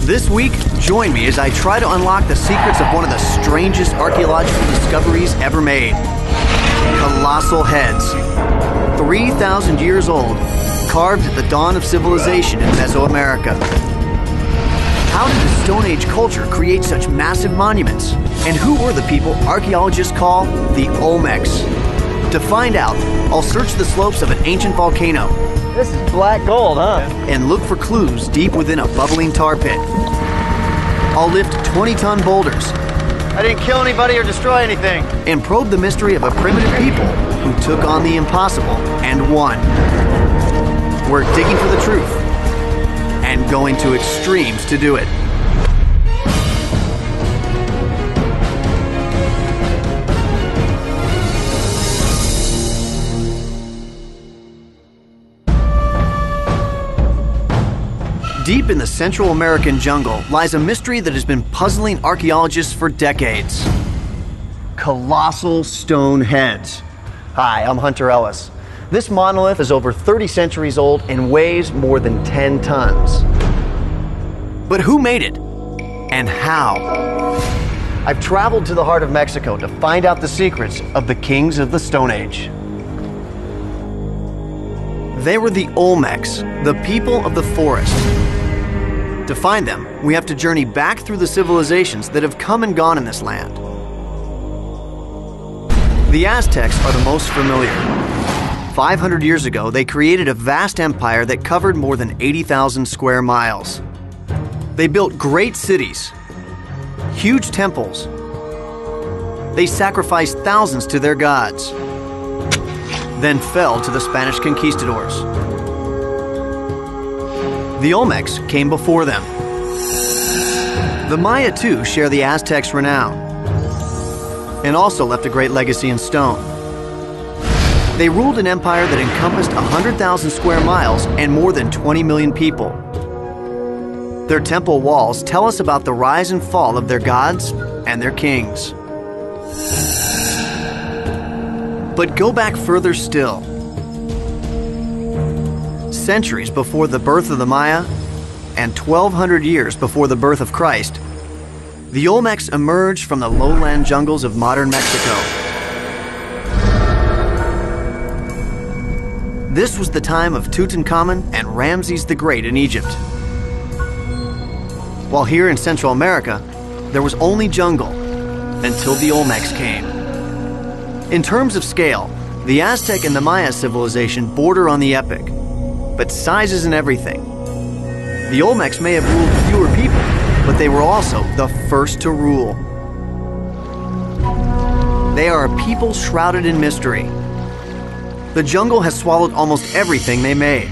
This week, join me as I try to unlock the secrets of one of the strangest archaeological discoveries ever made. Colossal heads. 3,000 years old, carved at the dawn of civilization in Mesoamerica. How did the Stone Age culture create such massive monuments? And who were the people archaeologists call the Olmecs? To find out, I'll search the slopes of an ancient volcano. This is black gold, huh? And look for clues deep within a bubbling tar pit. I'll lift 20-ton boulders. I didn't kill anybody or destroy anything. And probe the mystery of a primitive people who took on the impossible and won. We're digging for the truth and going to extremes to do it. Deep in the Central American jungle lies a mystery that has been puzzling archaeologists for decades. Colossal stone heads. Hi, I'm Hunter Ellis. This monolith is over 30 centuries old and weighs more than 10 tons. But who made it? And how? I've traveled to the heart of Mexico to find out the secrets of the kings of the Stone Age. They were the Olmecs, the people of the forest. To find them, we have to journey back through the civilizations that have come and gone in this land. The Aztecs are the most familiar. 500 years ago, they created a vast empire that covered more than 80,000 square miles. They built great cities, huge temples. They sacrificed thousands to their gods, then fell to the Spanish conquistadors. The Olmecs came before them. The Maya, too, share the Aztecs' renown, and also left a great legacy in stone. They ruled an empire that encompassed 100,000 square miles and more than 20 million people. Their temple walls tell us about the rise and fall of their gods and their kings. But go back further still. Centuries before the birth of the Maya and 1,200 years before the birth of Christ, the Olmecs emerged from the lowland jungles of modern Mexico. This was the time of Tutankhamun and Ramses the Great in Egypt. While here in Central America, there was only jungle until the Olmecs came. In terms of scale, the Aztec and the Maya civilization border on the epic, but size isn't everything. The Olmecs may have ruled fewer people, but they were also the first to rule. They are a people shrouded in mystery. The jungle has swallowed almost everything they made.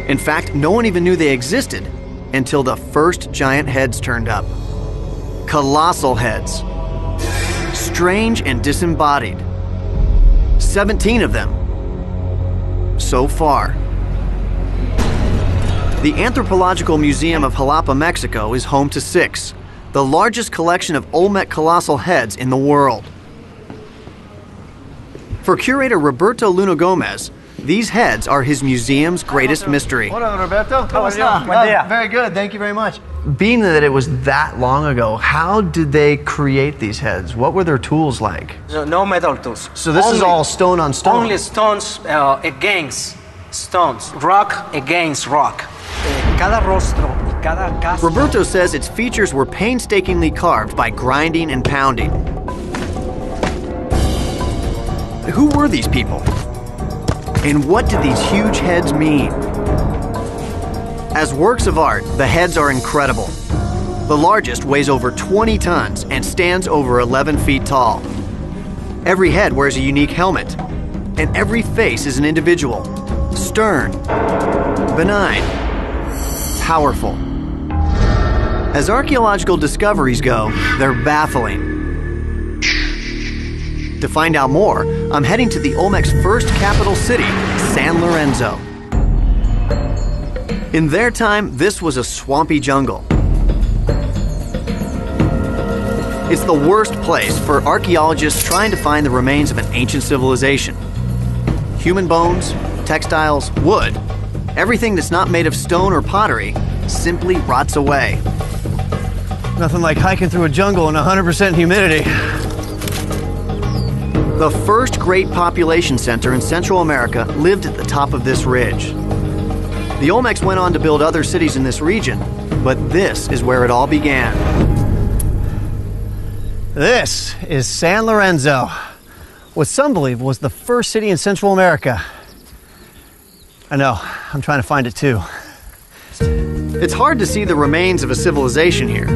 In fact, no one even knew they existed until the first giant heads turned up. Colossal heads. Strange and disembodied. 17 of them. So far. The Anthropological Museum of Jalapa, Mexico is home to 6, the largest collection of Olmec colossal heads in the world. For curator Roberto Luna Gomez, these heads are his museum's greatest mystery. Hola, Roberto. How are you? Very good, thank you very much. Being that it was that long ago, how did they create these heads? What were their tools like? No metal tools. So this is all stone on stone? Only stones against stones, rock against rock. Roberto says its features were painstakingly carved by grinding and pounding. Who were these people? And what did these huge heads mean? As works of art, the heads are incredible. The largest weighs over 20 tons and stands over 11 feet tall. Every head wears a unique helmet, and every face is an individual. Stern, benign, powerful. As archaeological discoveries go, they're baffling. To find out more, I'm heading to the Olmec's first capital city, San Lorenzo. In their time, this was a swampy jungle. It's the worst place for archaeologists trying to find the remains of an ancient civilization. Human bones, textiles, wood, everything that's not made of stone or pottery simply rots away. Nothing like hiking through a jungle in 100% humidity. The first great population center in Central America lived at the top of this ridge. The Olmecs went on to build other cities in this region, but this is where it all began. This is San Lorenzo, what some believe was the first city in Central America. I know, I'm trying to find it too. It's hard to see the remains of a civilization here.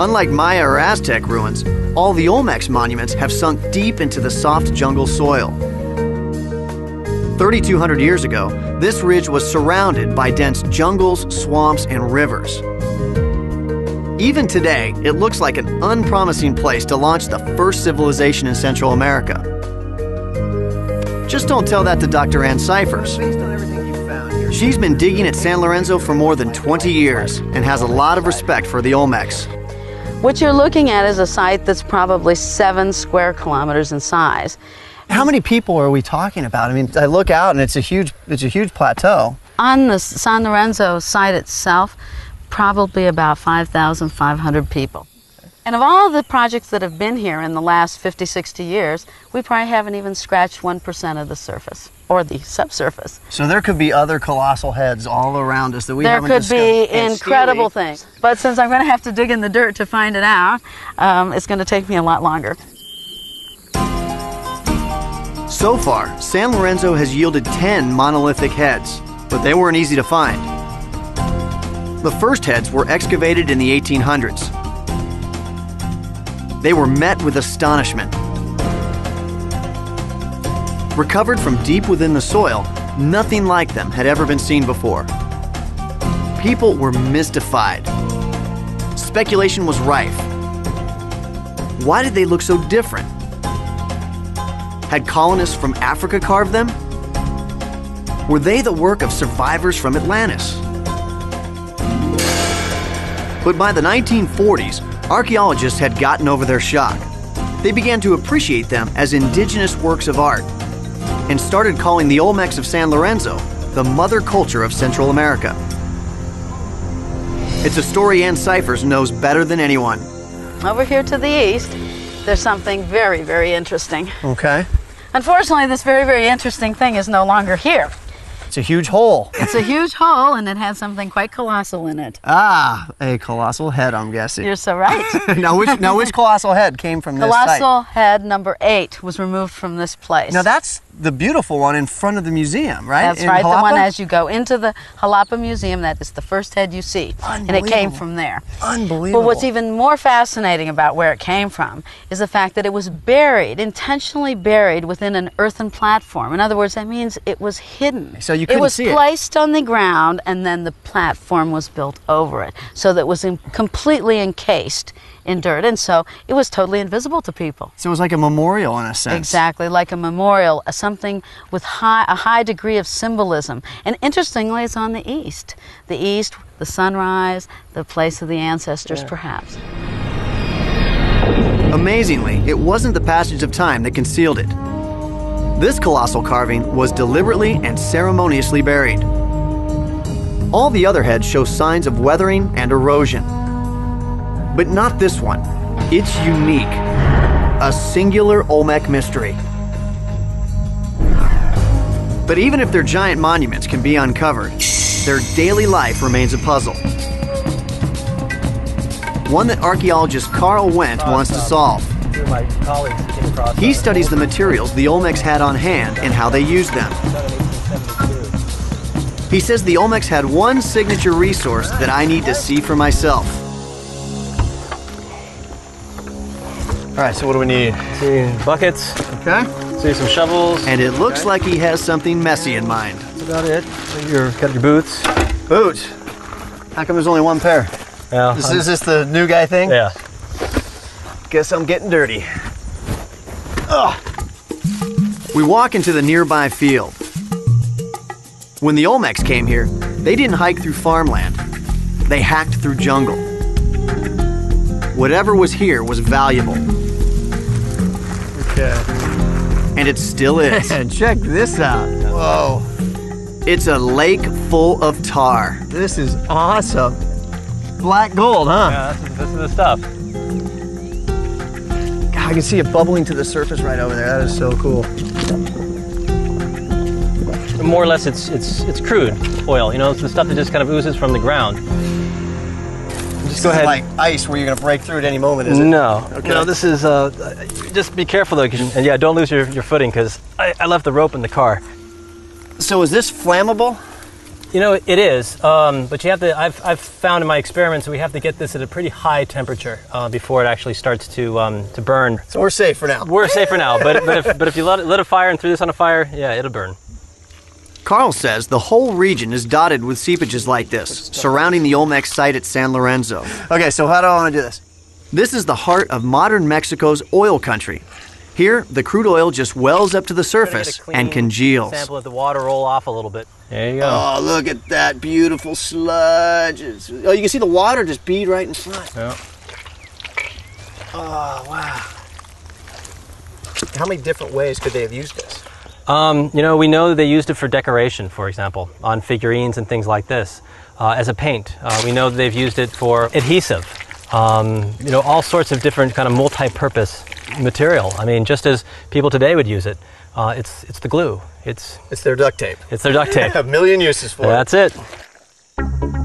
Unlike Maya or Aztec ruins, all the Olmecs monuments have sunk deep into the soft jungle soil. 3,200 years ago, this ridge was surrounded by dense jungles, swamps, and rivers. Even today, it looks like an unpromising place to launch the first civilization in Central America. Just don't tell that to Dr. Ann Cyphers. She's been digging at San Lorenzo for more than 20 years and has a lot of respect for the Olmecs. What you're looking at is a site that's probably 7 square kilometers in size. How many people are we talking about? I mean, I look out and it's a huge plateau. On the San Lorenzo site itself, probably about 5,500 people. And of all the projects that have been here in the last 50, 60 years, we probably haven't even scratched 1% of the surface, or the subsurface. So there could be other colossal heads all around us that we haven't discovered. There could be incredible things. But since I'm going to have to dig in the dirt to find it out, it's going to take me a lot longer. So far, San Lorenzo has yielded 10 monolithic heads, but they weren't easy to find. The first heads were excavated in the 1800s. They were met with astonishment. Recovered from deep within the soil, nothing like them had ever been seen before. People were mystified. Speculation was rife. Why did they look so different? Had colonists from Africa carved them? Were they the work of survivors from Atlantis? But by the 1940s, archaeologists had gotten over their shock. They began to appreciate them as indigenous works of art and started calling the Olmecs of San Lorenzo the mother culture of Central America. It's a story Ann Cyphers knows better than anyone. Over here to the east, there's something very, very interesting. Okay. Unfortunately, this very, very interesting thing is no longer here. It's a huge hole. It's a huge hole, and it has something quite colossal in it. Ah, a colossal head, I'm guessing. You're so right. Now which colossal head came from this site? Colossal head number 8 was removed from this place. Now that's the beautiful one in front of the museum, right? That's right, the one as you go into the Jalapa Museum, that is the first head you see. And it came from there. Unbelievable. But what's even more fascinating about where it came from is the fact that it was buried, intentionally buried within an earthen platform. In other words, that means it was hidden. So you couldn't see it. It was placed on the ground, and then the platform was built over it, so that it was completely encased in dirt, and so it was totally invisible to people. So it was like a memorial in a sense. Exactly, like a memorial, something with a high degree of symbolism. And interestingly, it's on the east. The east, the sunrise, the place of the ancestors, perhaps. Amazingly, it wasn't the passage of time that concealed it. This colossal carving was deliberately and ceremoniously buried. All the other heads show signs of weathering and erosion. But not this one. It's unique. A singular Olmec mystery. But even if their giant monuments can be uncovered, their daily life remains a puzzle. One that archaeologist Carl Wendt wants to solve. He studies the materials the Olmecs had on hand and how they used them. He says the Olmecs had one signature resource that I need to see for myself. All right, so what do we need? See buckets. Okay. See some shovels. And it looks like he has something messy in mind. That's about it. Got your boots. Boots? How come there's only one pair? Yeah. Is this the new guy thing? Yeah. Guess I'm getting dirty. Ugh. We walk into the nearby field. When the Olmecs came here, they didn't hike through farmland. They hacked through jungle. Whatever was here was valuable. Okay. And it still is. And check this out. Whoa. It's a lake full of tar. This is awesome. Black gold, huh? Yeah, this is the stuff. God, I can see it bubbling to the surface right over there. That is so cool. More or less, it's crude oil. You know, it's the stuff that just kind of oozes from the ground. Just go ahead. Like ice, where you're going to break through at any moment, is it? No. Okay. No, this is. Just be careful though, and yeah, don't lose your footing, because I left the rope in the car. So is this flammable? You know, it is, but you have to. I've found in my experiments we have to get this at a pretty high temperature before it actually starts to burn. So we're safe for now. We're safe for now, but if you lit a fire and threw this on a fire, yeah, it'll burn. Carl says the whole region is dotted with seepages like this, surrounding the Olmecs site at San Lorenzo. Okay, so how do I want to do this? This is the heart of modern Mexico's oil country. Here, the crude oil just wells up to the surface and congeals. Sample of the water roll off a little bit. There you go. Oh, look at that beautiful sludge. Oh, you can see the water just bead right in front. Yeah. Oh, wow. How many different ways could they have used this? You know, we know that they used it for decoration, for example, on figurines and things like this, as a paint. We know that they've used it for adhesive. You know, all sorts of different kind of multi-purpose material. I mean, just as people today would use it. It's the glue. It's their duct tape. It's their duct tape. A million uses for it. That's it.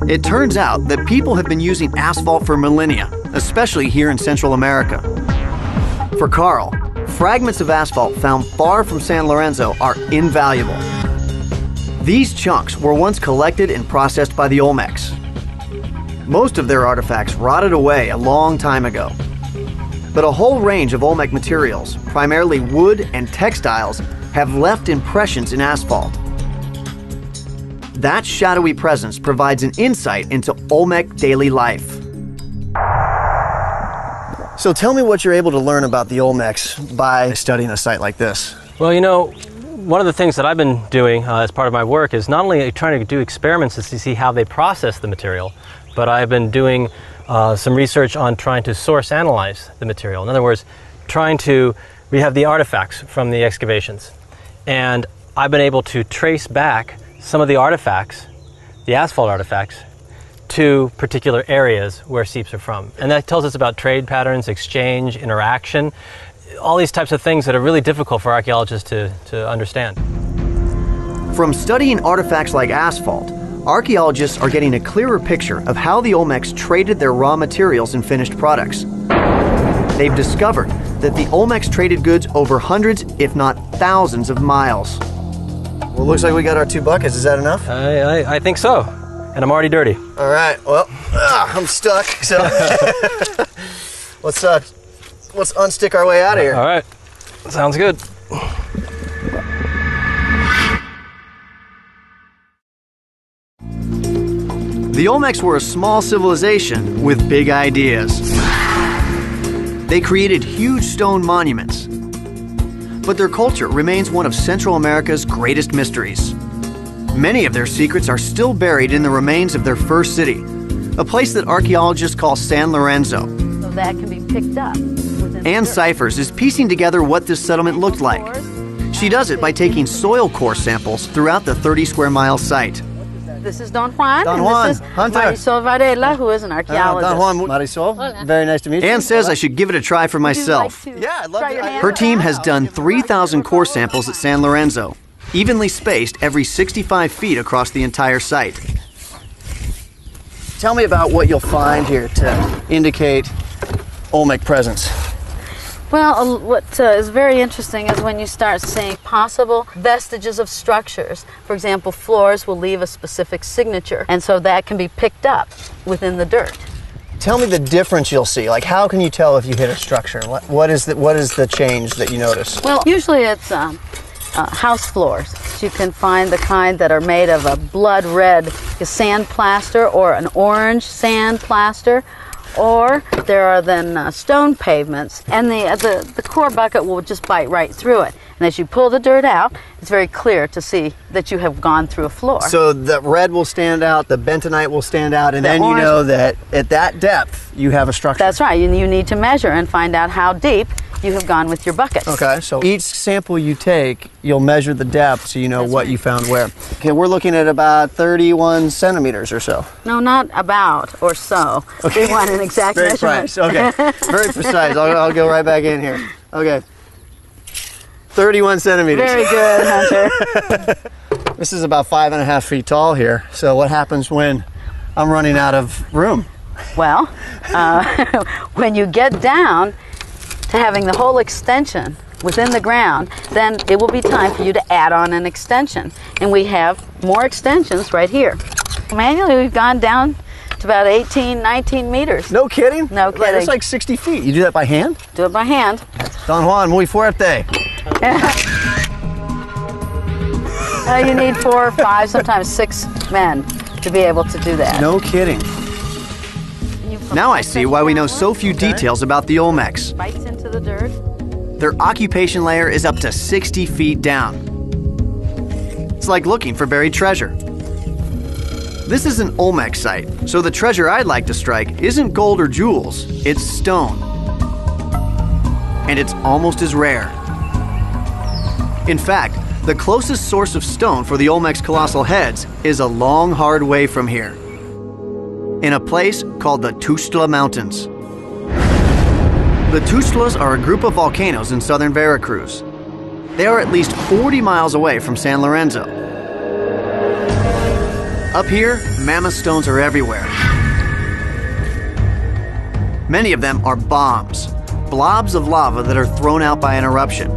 It turns out that people have been using asphalt for millennia, especially here in Central America. For Carl, fragments of asphalt found far from San Lorenzo are invaluable. These chunks were once collected and processed by the Olmecs. Most of their artifacts rotted away a long time ago. But a whole range of Olmec materials, primarily wood and textiles, have left impressions in asphalt. That shadowy presence provides an insight into Olmec daily life. So tell me what you're able to learn about the Olmecs by studying a site like this. Well, you know, one of the things that I've been doing as part of my work is not only trying to do experiments to see how they process the material, but I've been doing some research on trying to source analyze the material. In other words, we have the artifacts from the excavations, and I've been able to trace back some of the artifacts, the asphalt artifacts, to particular areas where seeps are from. And that tells us about trade patterns, exchange, interaction, all these types of things that are really difficult for archaeologists to understand. From studying artifacts like asphalt, archaeologists are getting a clearer picture of how the Olmecs traded their raw materials and finished products. They've discovered that the Olmecs traded goods over hundreds, if not thousands of miles. Well, looks like we got our 2 buckets. Is that enough? I think so. And I'm already dirty. All right. Well, I'm stuck. So let's unstick our way out of here. All right. Sounds good. The Olmecs were a small civilization with big ideas. They created huge stone monuments. But their culture remains one of Central America's greatest mysteries. Many of their secrets are still buried in the remains of their first city, a place that archaeologists call San Lorenzo. So that can be picked up. Ann Cyphers is piecing together what this settlement looked like. She does it by taking soil core samples throughout the 30 square mile site. This is Don Juan. Don Juan, and this is Hunter. Marisol Varela, who is an archaeologist. Don Juan, Marisol. Very nice to meet you. Ann says I should give it a try for myself. Yeah, I'd love Try to. your hand. Her team has done 3,000 core samples at San Lorenzo, evenly spaced every 65 feet across the entire site. Tell me about what you'll find here to indicate Olmec presence. Well, what is very interesting is when you start seeing possible vestiges of structures. For example, floors will leave a specific signature, and so that can be picked up within the dirt. Tell me the difference you'll see. Like, how can you tell if you hit a structure? What is the change that you notice? Well, usually it's house floors. You can find the kind that are made of a blood red sand plaster or an orange sand plaster, or there are then stone pavements, and the core bucket will just bite right through it. And as you pull the dirt out, it's very clear to see that you have gone through a floor. So the red will stand out, the bentonite will stand out, and then you know that at that depth you have a structure. That's right. You need to measure and find out how deep you have gone with your bucket. Okay, so each sample you take, you'll measure the depth so you know what you found where. Okay, we're looking at about 31 centimeters or so. No, not about or so. Okay. We want an exact Very measurement. precise. Okay, very precise. I'll go right back in here. Okay, 31 centimeters. Very good, Hunter. This is about 5.5 feet tall here. So what happens when I'm running out of room? Well, when you get down to having the whole extension within the ground, then it will be time for you to add on an extension. And we have more extensions right here. Manually, we've gone down to about 18, 19 meters. No kidding? No kidding. It's like 60 feet. You do that by hand? Do it by hand. Don Juan, muy fuerte. You need 4 or 5, sometimes 6 men to be able to do that. No kidding. Now I see why we know so few details about the Olmecs. Bites into the dirt. Their occupation layer is up to 60 feet down. It's like looking for buried treasure. This is an Olmec site, so the treasure I'd like to strike isn't gold or jewels, it's stone. And it's almost as rare. In fact, the closest source of stone for the Olmec's colossal heads is a long, hard way from here, in a place called the Tuxtla Mountains. The Tuxtlas are a group of volcanoes in southern Veracruz. They are at least 40 miles away from San Lorenzo. Up here, mammoth stones are everywhere. Many of them are bombs, blobs of lava that are thrown out by an eruption.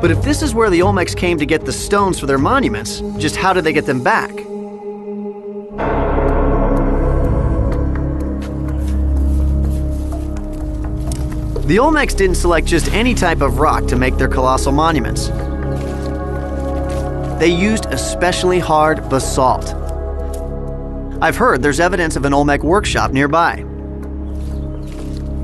But if this is where the Olmecs came to get the stones for their monuments, just how did they get them back? The Olmecs didn't select just any type of rock to make their colossal monuments. They used especially hard basalt. I've heard there's evidence of an Olmec workshop nearby.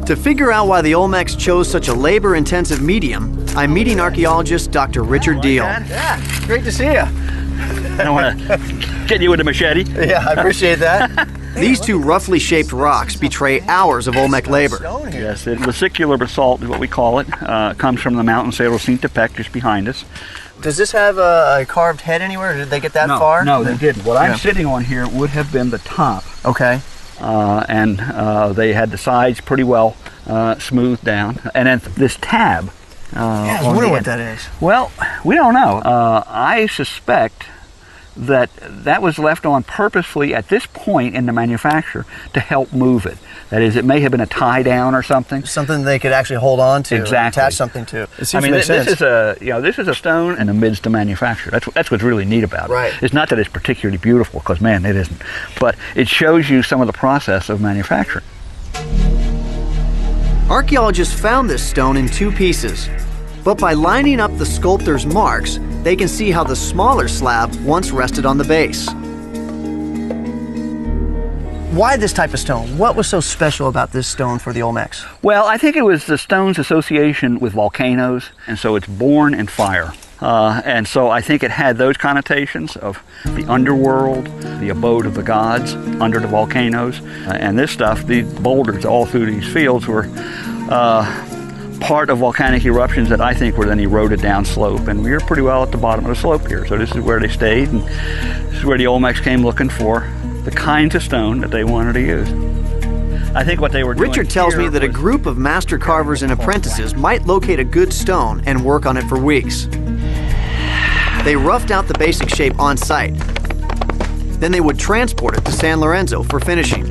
To figure out why the Olmecs chose such a labor-intensive medium, I'm meeting archaeologist Dr. Richard Deal. Yeah, great to see you. I don't want to get you with a machete. Yeah, I appreciate that. These two roughly shaped rocks betray hours of Olmec labor. Yes, vesicular basalt is what we call it. Comes from the mountain Cerro Sintepec just behind us. Does this have a carved head anywhere? Did they get that far? No, they didn't. What I'm sitting on here would have been the top. Okay. And they had the sides pretty well smoothed down. And then this tab. I wonder what that is. Well, we don't know. I suspect that was left on purposefully at this point in the manufacture to help move it. That is, it may have been a tie down or something. Something they could actually hold on to, exactly. attach something to. It seems I mean, to make sense. this is a stone in the midst of manufacture. That's what's really neat about it. Right. It's not that it's particularly beautiful, because man, it isn't. But it shows you some of the process of manufacturing. Archaeologists found this stone in 2 pieces, but by lining up the sculptor's marks, they can see how the smaller slab once rested on the base. Why this type of stone? What was so special about this stone for the Olmecs? Well, I think it was the stone's association with volcanoes, and so it's born in fire. And so I think it had those connotations of the underworld, the abode of the gods under the volcanoes. And this stuff, these boulders all through these fields were part of volcanic eruptions that I think were then eroded down slope. And we were pretty well at the bottom of the slope here. So this is where they stayed, and this is where the Olmecs came looking for the kinds of stone that they wanted to use. I think what they were doing Richard tells me that a group of master carvers and apprentices might locate a good stone and work on it for weeks. They roughed out the basic shape on site. Then they would transport it to San Lorenzo for finishing.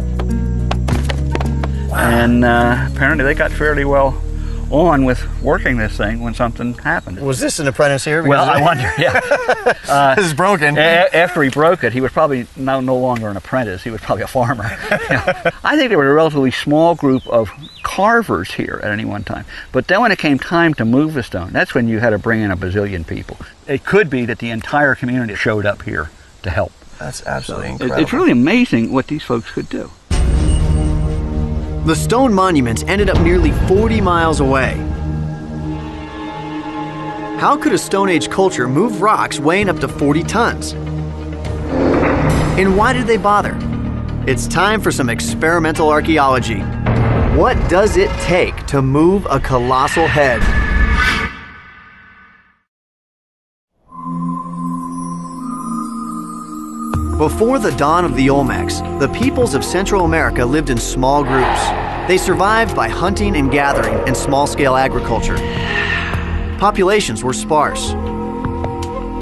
And apparently they got fairly well on with working this thing when something happened. Was this an apprentice here? Well, I wonder, yeah. This is broken. After he broke it, he was probably no longer an apprentice. He was probably a farmer. I think there was a relatively small group of carvers here at any one time. But then when it came time to move the stone, that's when you had to bring in a bazillion people. It could be that the entire community showed up here to help. That's absolutely incredible. It's really amazing what these folks could do. The stone monuments ended up nearly 40 miles away. How could a Stone Age culture move rocks weighing up to 40 tons? And why did they bother? It's time for some experimental archaeology. What does it take to move a colossal head? Before the dawn of the Olmecs, the peoples of Central America lived in small groups. They survived by hunting and gathering and small-scale agriculture. Populations were sparse.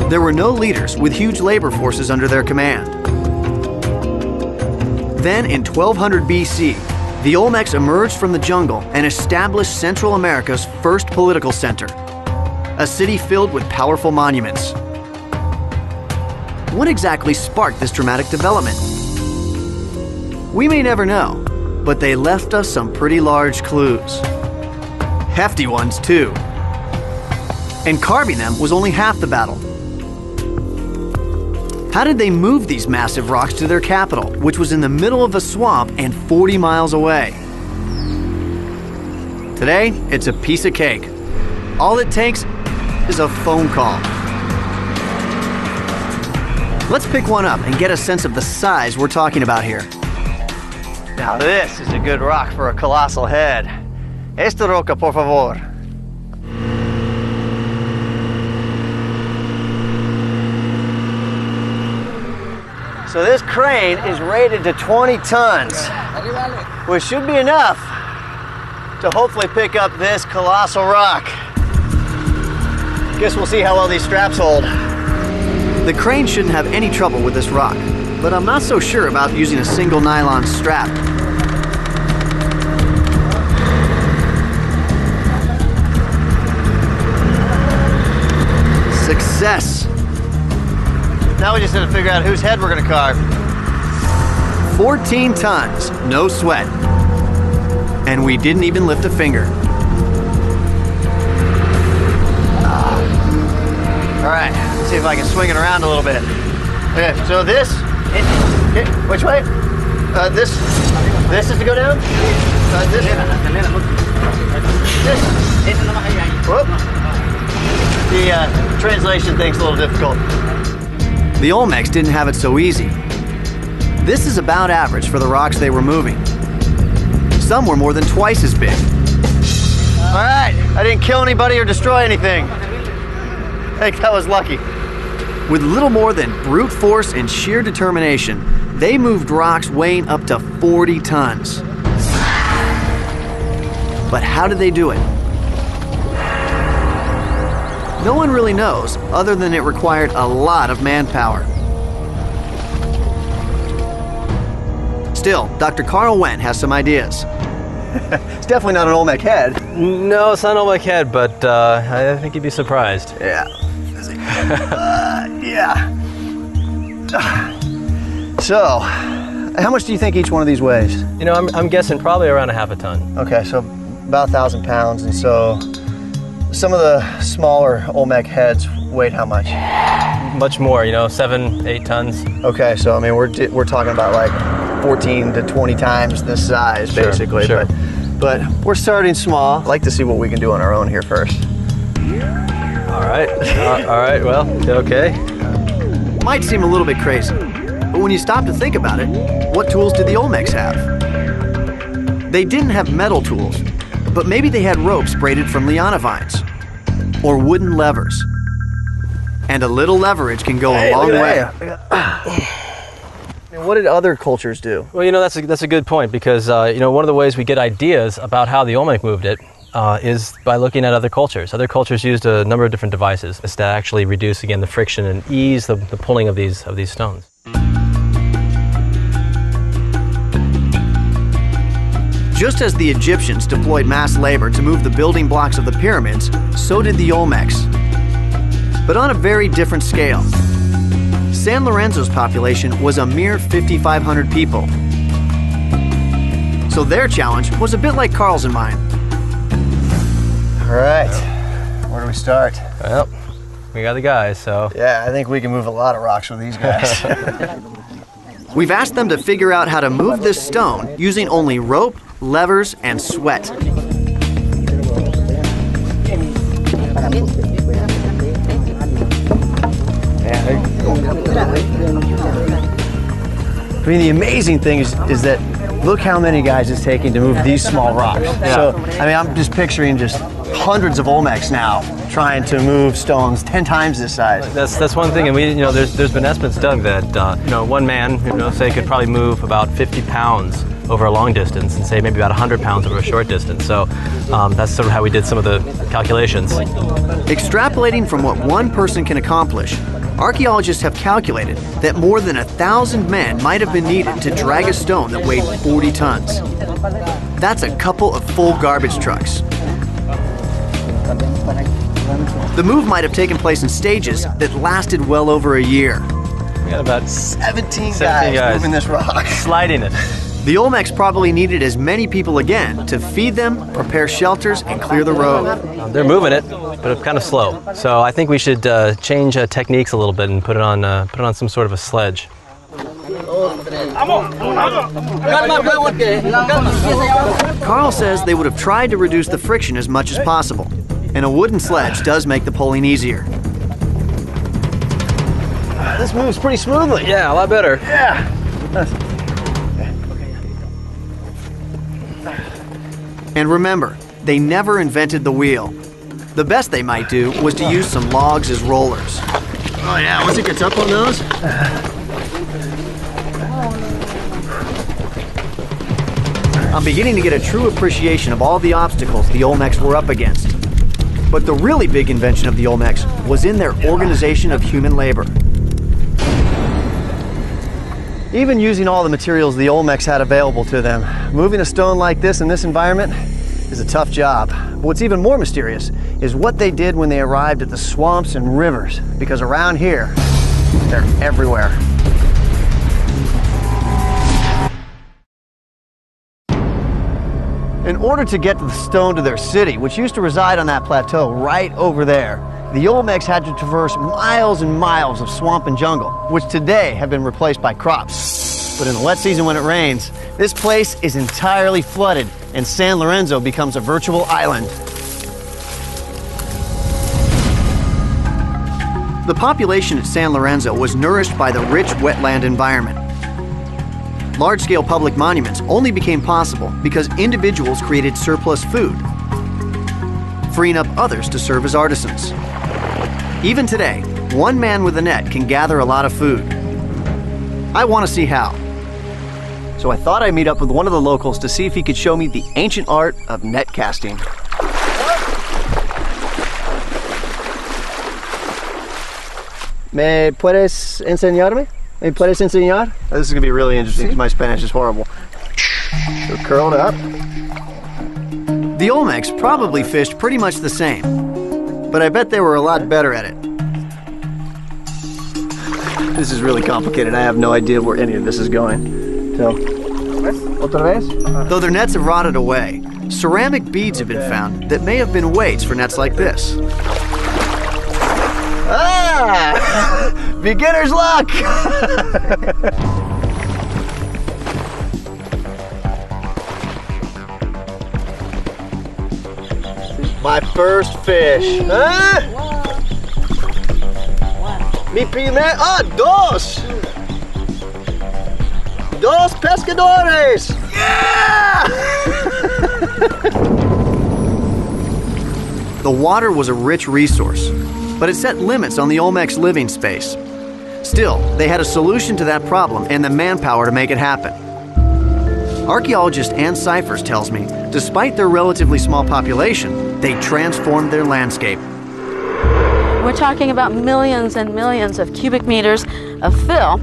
There were no leaders with huge labor forces under their command. Then in 1200 BC, the Olmecs emerged from the jungle and established Central America's first political center, a city filled with powerful monuments. What exactly sparked this dramatic development? We may never know, but they left us some pretty large clues. Hefty ones, too. And carving them was only half the battle. How did they move these massive rocks to their capital, which was in the middle of a swamp and 40 miles away? Today, it's a piece of cake. All it takes is a phone call. Let's pick one up and get a sense of the size we're talking about here. Now this is a good rock for a colossal head. Esta roca, por favor. So this crane is rated to 20 tons, which should be enough to hopefully pick up this colossal rock. Guess we'll see how well these straps hold. The crane shouldn't have any trouble with this rock, but I'm not so sure about using a single nylon strap. Success! Now we just have to figure out whose head we're going to carve. 14 tons, no sweat. And we didn't even lift a finger. All right, let's see if I can swing it around a little bit. Okay, so this, okay, which way? This is to go down? This. Whoop. The translation thing's a little difficult. The Olmecs didn't have it so easy. This is about average for the rocks they were moving. Some were more than twice as big. All right, I didn't kill anybody or destroy anything. I think that was lucky. With little more than brute force and sheer determination, they moved rocks weighing up to 40 tons. But how did they do it? No one really knows, other than it required a lot of manpower. Still, Dr. Carl Wendt has some ideas. It's definitely not an Olmec head. No, it's not an Olmec head, but I think you'd be surprised. Yeah. Yeah. So, how much do you think each one of these weighs? You know, I'm guessing probably around a half a ton. Okay, so about 1,000 pounds, and so some of the smaller Olmec heads weighed how much? Much more, you know, 7, 8 tons. Okay, so I mean we're talking about like 14 to 20 times this size, Sure, basically. sure. But we're starting small. I'd like to see what we can do on our own here first. All right, all right. Well, okay. Might seem a little bit crazy, but when you stop to think about it, what tools did the Olmecs have? They didn't have metal tools, but maybe they had ropes braided from liana vines, or wooden levers. And a little leverage can go a long way. What did other cultures do? Well, you know, that's a good point, because you know, one of the ways we get ideas about how the Olmec moved it is by looking at other cultures. Other cultures used a number of different devices to actually reduce, again, the friction and ease the pulling of these stones. Just as the Egyptians deployed mass labor to move the building blocks of the pyramids, so did the Olmecs. But on a very different scale. San Lorenzo's population was a mere 5,500 people. So their challenge was a bit like Carl's and mine. All right, where do we start? Well, we got the guys, so. Yeah, I think we can move a lot of rocks with these guys. We've asked them to figure out how to move this stone using only rope, levers, and sweat. I mean, the amazing thing is that look how many guys it's taking to move these small rocks. Yeah. So, I mean, I'm just picturing just hundreds of Olmecs now trying to move stones 10 times this size. That's one thing, and there's been estimates dug that one man, say could probably move about 50 pounds over a long distance, and say maybe about 100 pounds over a short distance. So that's sort of how we did some of the calculations. Extrapolating from what one person can accomplish, archaeologists have calculated that more than 1,000 men might have been needed to drag a stone that weighed 40 tons. That's a couple of full garbage trucks. The move might have taken place in stages that lasted well over a year. We got about 17 guys moving this rock. Sliding it. The Olmecs probably needed as many people again to feed them, prepare shelters, and clear the road. They're moving it, but it's kind of slow. So I think we should change techniques a little bit and put it on some sort of a sledge. Carl says they would have tried to reduce the friction as much as possible, and a wooden sledge does make the pulling easier. This moves pretty smoothly. Yeah, a lot better. Yeah. And remember, they never invented the wheel. The best they might do was to use some logs as rollers. Oh yeah, once it gets up on those. I'm beginning to get a true appreciation of all the obstacles the Olmecs were up against. But the really big invention of the Olmecs was in their organization of human labor. Even using all the materials the Olmecs had available to them, moving a stone like this in this environment is a tough job. But what's even more mysterious is what they did when they arrived at the swamps and rivers, because around here, they're everywhere. In order to get the stone to their city, which used to reside on that plateau right over there, the Olmecs had to traverse miles and miles of swamp and jungle, which today have been replaced by crops. But in the wet season when it rains, this place is entirely flooded and San Lorenzo becomes a virtual island. The population at San Lorenzo was nourished by the rich wetland environment. Large-scale public monuments only became possible because individuals created surplus food, freeing up others to serve as artisans. Even today, one man with a net can gather a lot of food. I want to see how. So I thought I'd meet up with one of the locals to see if he could show me the ancient art of net casting. ¿Me puedes enseñarme? ¿Me puedes enseñar? This is going to be really interesting because my Spanish is horrible. So curl it up. The Olmecs probably fished pretty much the same, but I bet they were a lot better at it. This is really complicated. I have no idea where any of this is going. So, otra vez? Though their nets have rotted away, ceramic beads have been found that may have been weights for nets like this. Ah! Beginner's luck! My first fish. Huh? Mi primer... Ah, dos! Dos pescadores! Yeah! The water was a rich resource, but it set limits on the Olmecs' living space. Still, they had a solution to that problem and the manpower to make it happen. Archaeologist Ann Cyphers tells me, despite their relatively small population, they transformed their landscape. We're talking about millions and millions of cubic meters of fill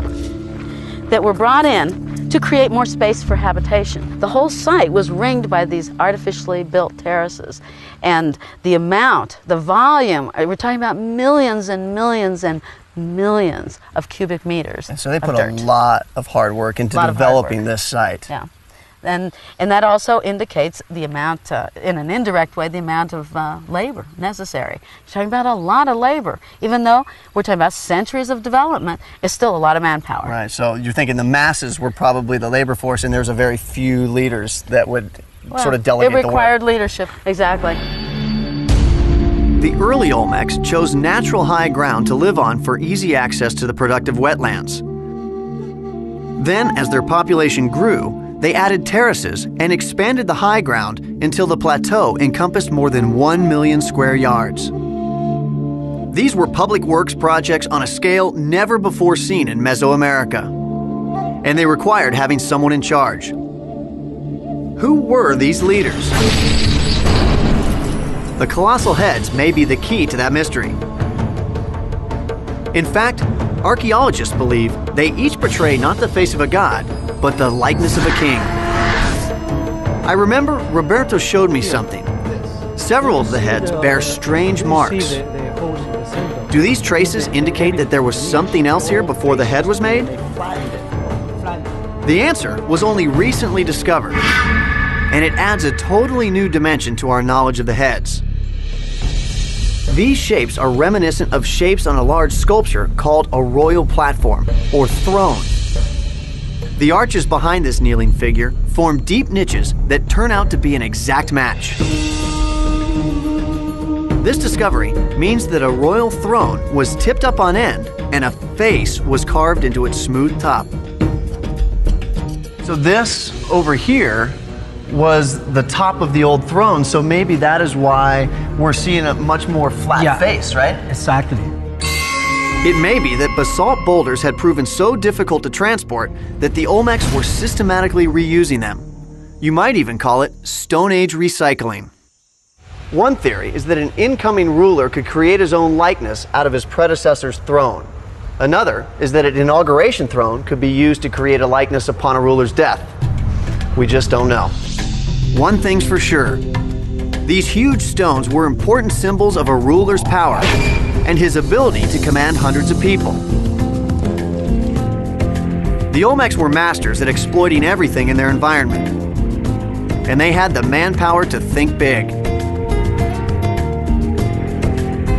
that were brought in to create more space for habitation. The whole site was ringed by these artificially built terraces. And the amount, the volume, we're talking about millions and millions and millions of cubic meters. And so they put of a dirt. lot of hard work into developing this site. Yeah. And that also indicates the amount, in an indirect way, the amount of labor necessary. You're talking about a lot of labor. Even though we're talking about centuries of development, it's still a lot of manpower. Right, so you're thinking the masses were probably the labor force and there's a very few leaders that would sort of delegate the work. It required leadership, exactly. The early Olmecs chose natural high ground to live on for easy access to the productive wetlands. Then, as their population grew, they added terraces and expanded the high ground until the plateau encompassed more than 1 million square yards. These were public works projects on a scale never before seen in Mesoamerica, and they required having someone in charge. Who were these leaders? The colossal heads may be the key to that mystery. In fact, archaeologists believe they each portray not the face of a god, but the likeness of a king. I remember Roberto showed me something. Several of the heads bear strange marks. Do these traces indicate that there was something else here before the head was made? The answer was only recently discovered, and it adds a totally new dimension to our knowledge of the heads. These shapes are reminiscent of shapes on a large sculpture called a royal platform, or throne. The arches behind this kneeling figure form deep niches that turn out to be an exact match. This discovery means that a royal throne was tipped up on end and a face was carved into its smooth top. So this over here was the top of the old throne, so maybe that is why we're seeing a much more flat face, right? Exactly. It may be that basalt boulders had proven so difficult to transport that the Olmecs were systematically reusing them. You might even call it Stone Age recycling. One theory is that an incoming ruler could create his own likeness out of his predecessor's throne. Another is that an inauguration throne could be used to create a likeness upon a ruler's death. We just don't know. One thing's for sure. These huge stones were important symbols of a ruler's power and his ability to command hundreds of people. The Olmecs were masters at exploiting everything in their environment, and they had the manpower to think big.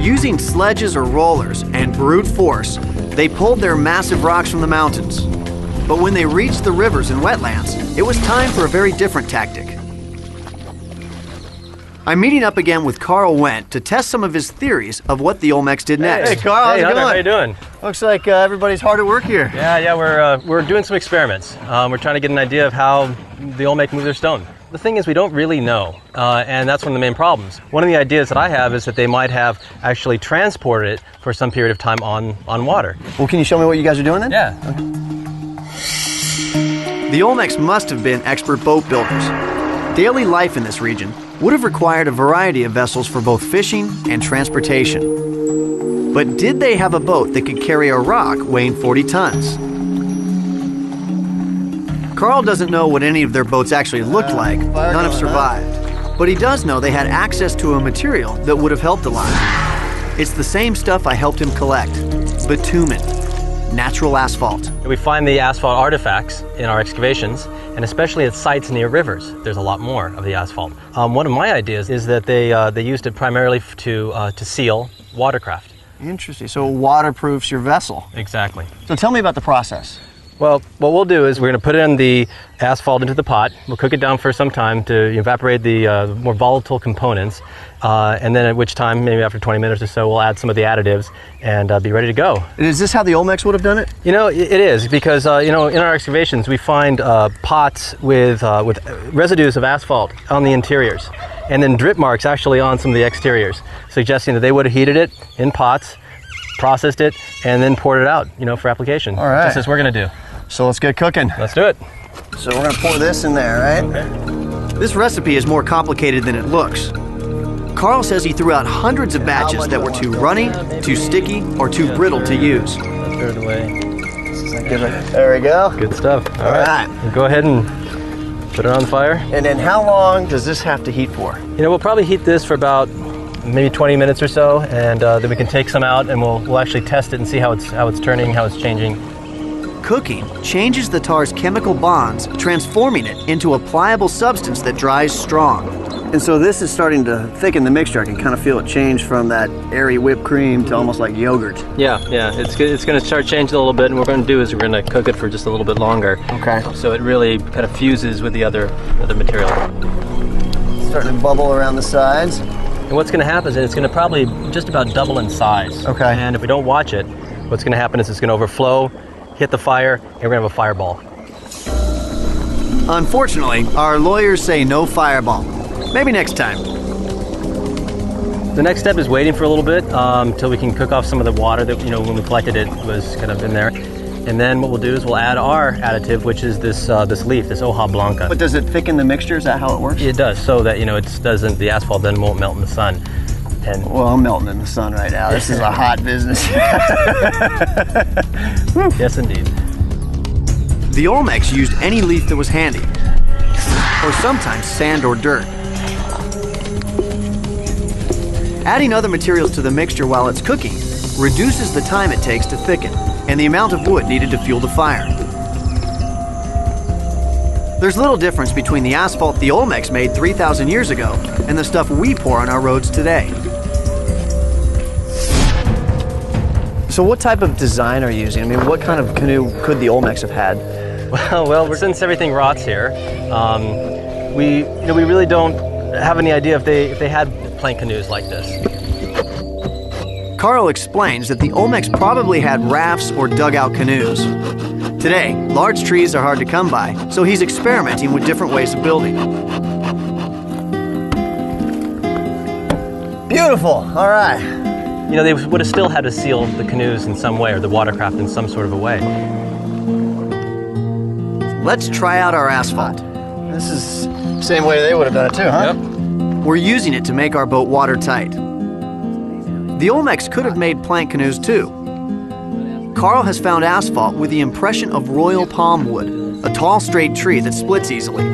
Using sledges or rollers and brute force, they pulled their massive rocks from the mountains. But when they reached the rivers and wetlands, it was time for a very different tactic. I'm meeting up again with Carl Wendt to test some of his theories of what the Olmecs did next. Hey Carl, how's it going? How you doing? Looks like everybody's hard at work here. Yeah, we're doing some experiments. We're trying to get an idea of how the Olmec moved their stone. The thing is, we don't really know, and that's one of the main problems. One of the ideas that I have is that they might have actually transported it for some period of time on water. Well, can you show me what you guys are doing then? Yeah. Okay. The Olmecs must have been expert boat builders. Daily life in this region would have required a variety of vessels for both fishing and transportation. But did they have a boat that could carry a rock weighing 40 tons? Carl doesn't know what any of their boats actually looked like. None have survived. But he does know they had access to a material that would have helped a lot. It's the same stuff I helped him collect: bitumen, natural asphalt. We find the asphalt artifacts in our excavations, and especially at sites near rivers. There's a lot more of the asphalt. One of my ideas is that they used it primarily to seal watercraft. Interesting. So it waterproofs your vessel. Exactly. So tell me about the process. Well, what we'll do is we're going to put in the asphalt into the pot. We'll cook it down for some time to evaporate the more volatile components, and then at which time, maybe after 20 minutes or so, we'll add some of the additives and be ready to go. Is this how the Olmecs would have done it? You know, it is, because you know, in our excavations we find pots with residues of asphalt on the interiors, and then drip marks actually on some of the exteriors, suggesting that they would have heated it in pots, processed it, and then poured it out, you know, for application. All right. Just as we're going to do. So let's get cooking. Let's do it. So we're going to pour this in there, right? Okay. This recipe is more complicated than it looks. Carl says he threw out hundreds of batches that were too runny, too sticky, or too brittle to use. Throw it away. There we go. Good stuff. All right. We'll go ahead and put it on fire. And then how long does this have to heat for? You know, we'll probably heat this for about maybe 20 minutes or so, and then we can take some out and we'll actually test it and see how it's turning, how it's changing. Cooking changes the tar's chemical bonds, transforming it into a pliable substance that dries strong. And so this is starting to thicken the mixture. I can kind of feel it change from that airy whipped cream to almost like yogurt. Yeah, it's going to start changing a little bit, and what we're going to do is we're going to cook it for just a little bit longer. Okay. So it really kind of fuses with the other material. Starting to bubble around the sides. And what's going to happen is it's going to probably just about double in size. Okay. And if we don't watch it, what's going to happen is it's going to overflow, hit the fire, and we're going to have a fireball. Unfortunately, our lawyers say no fireball. Maybe next time. The next step is waiting for a little bit until we can cook off some of the water that, when we collected it was kind of in there. And then what we'll do is we'll add our additive, which is this leaf, this hoja blanca. But does it thicken the mixture? Is that how it works? It does, so that, the asphalt then won't melt in the sun. And well, I'm melting in the sun right now. This is a hot business. Yes, indeed. The Olmecs used any leaf that was handy, or sometimes sand or dirt. Adding other materials to the mixture while it's cooking reduces the time it takes to thicken and the amount of wood needed to fuel the fire. There's little difference between the asphalt the Olmecs made 3,000 years ago and the stuff we pour on our roads today. So what type of design are you using? I mean, what kind of canoe could the Olmecs have had? Well, since everything rots here, we really don't have any idea if they had plank canoes like this. Carl explains that the Olmecs probably had rafts or dugout canoes. Today, large trees are hard to come by, so he's experimenting with different ways of building. Beautiful, all right. They would have still had to seal the canoes in some way, or the watercraft in some sort of a way. Let's try out our asphalt. This is the same way they would have done it too, huh? Yep. We're using it to make our boat watertight. The Olmecs could have made plank canoes too. Carl has found asphalt with the impression of royal palm wood, a tall straight tree that splits easily.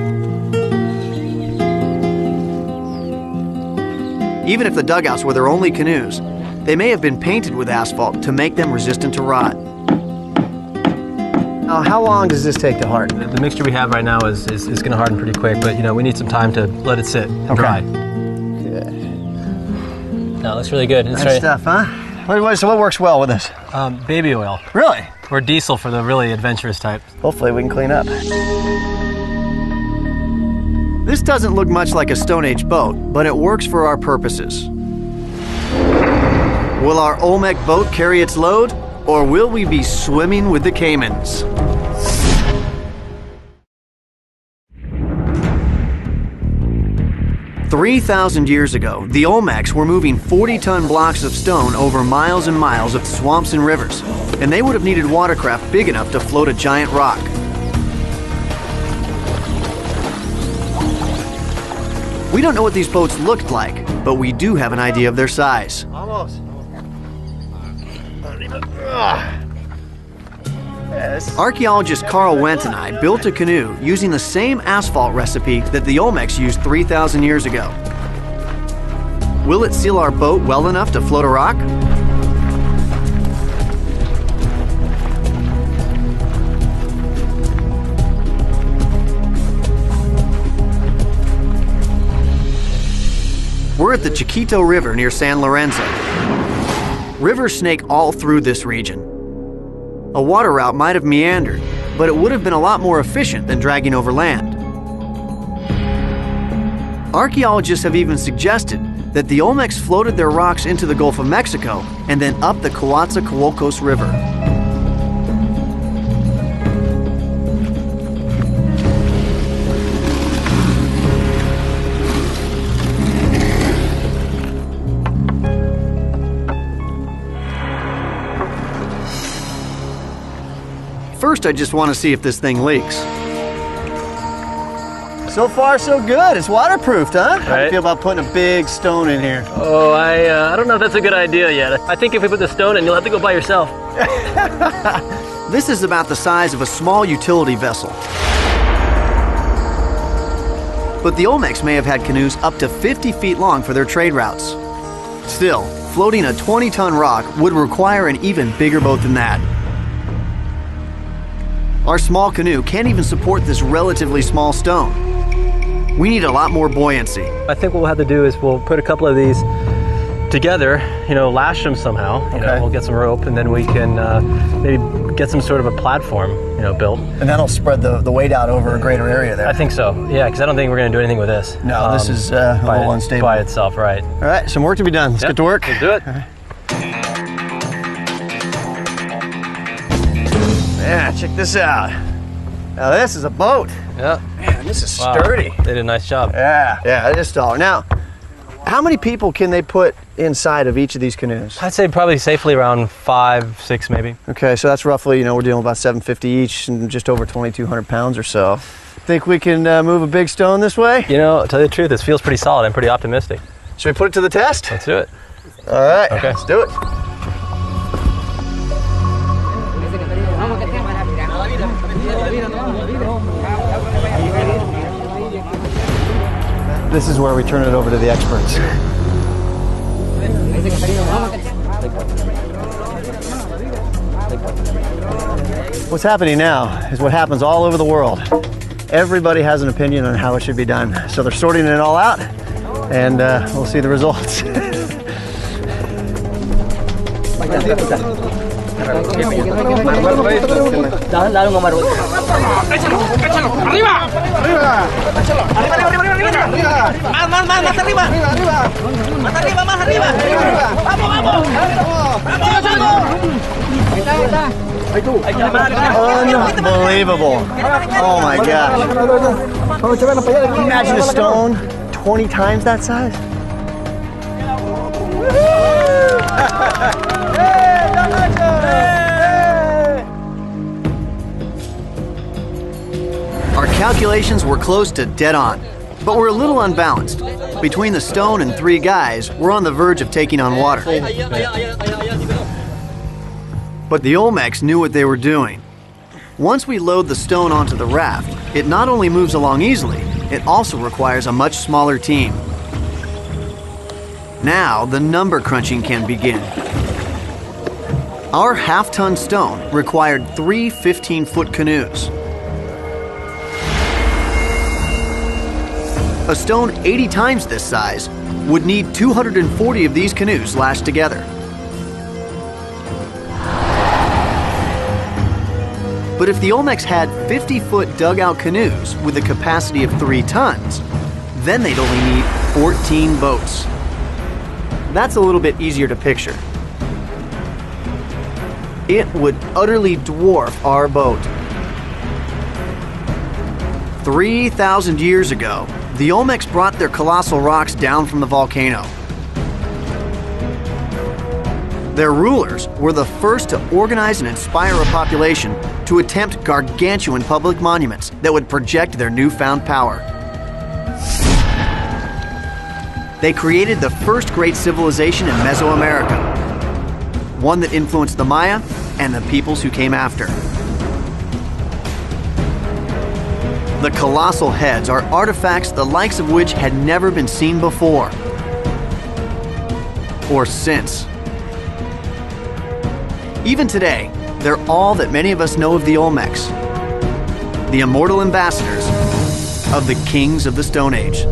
Even if the dugouts were their only canoes, they may have been painted with asphalt to make them resistant to rot. Now, how long does this take to harden? The mixture we have right now is going to harden pretty quick, but we need some time to let it sit and dry. Yeah. No, it looks really good. It's Nice stuff, huh? So what works well with this? Baby oil. Really? Or diesel for the really adventurous type. Hopefully we can clean up. This doesn't look much like a Stone Age boat, but it works for our purposes. Will our Olmec boat carry its load, or will we be swimming with the Caimans? "3,000 years ago, the Olmecs were moving 40-ton blocks of stone over miles and miles of swamps and rivers, and they would have needed watercraft big enough to float a giant rock. We don't know what these boats looked like, but we do have an idea of their size. Almost. Archaeologist Carl Wendt and I built a canoe using the same asphalt recipe that the Olmecs used 3,000 years ago. Will it seal our boat well enough to float a rock? We're at the Chiquito River near San Lorenzo. Rivers snake all through this region. A water route might have meandered, but it would have been a lot more efficient than dragging over land. Archaeologists have even suggested that the Olmecs floated their rocks into the Gulf of Mexico and then up the Coatzacoalcos River. First, I just want to see if this thing leaks. So far, so good. It's waterproofed, huh? How do you Right. feel about putting a big stone in here? Oh, I don't know if that's a good idea yet. I think if we put the stone in, you'll have to go by yourself. This is about the size of a small utility vessel. But the Olmecs may have had canoes up to 50 feet long for their trade routes. Still, floating a 20-ton rock would require an even bigger boat than that. Our small canoe can't even support this relatively small stone. We need a lot more buoyancy. I think what we'll have to do is we'll put a couple of these together, lash them somehow. Okay. We'll get some rope, and then we can maybe get some sort of a platform, built. And that'll spread the weight out over a greater area there. I think so. Yeah, because I don't think we're going to do anything with this. No, this is a little unstable. By itself, right? All right, some work to be done. Let's Yep, get to work. Let's do it. Yeah, check this out. Now this is a boat. Yeah. Man, this is Wow. sturdy. They did a nice job. Yeah, it is tall. Now, how many people can they put inside of each of these canoes? I'd say probably safely around 5, 6 maybe. Okay, so that's roughly, we're dealing with about 750 each and just over 2,200 pounds or so. Think we can move a big stone this way? You know, to tell you the truth, this feels pretty solid. I'm pretty optimistic. Should we put it to the test? Let's do it. All right, Okay. let's do it. This is where we turn it over to the experts. What's happening now is what happens all over the world. Everybody has an opinion on how it should be done. So they're sorting it all out, and we'll see the results. Unbelievable. Oh my gosh. Can you imagine a stone 20 times that size? Our calculations were close to dead on, but we're a little unbalanced. Between the stone and 3 guys, we're on the verge of taking on water. But the Olmecs knew what they were doing. Once we load the stone onto the raft, it not only moves along easily, it also requires a much smaller team. Now the number crunching can begin. Our half-ton stone required 3 15-foot canoes. A stone 80 times this size would need 240 of these canoes lashed together. But if the Olmecs had 50-foot dugout canoes with a capacity of 3 tons, then they'd only need 14 boats. That's a little bit easier to picture. It would utterly dwarf our boat. 3,000 years ago, the Olmecs brought their colossal rocks down from the volcano. Their rulers were the first to organize and inspire a population to attempt gargantuan public monuments that would project their newfound power. They created the first great civilization in Mesoamerica, one that influenced the Maya and the peoples who came after. The colossal heads are artifacts the likes of which had never been seen before or since. Even today, they're all that many of us know of the Olmecs, the immortal ambassadors of the kings of the Stone Age.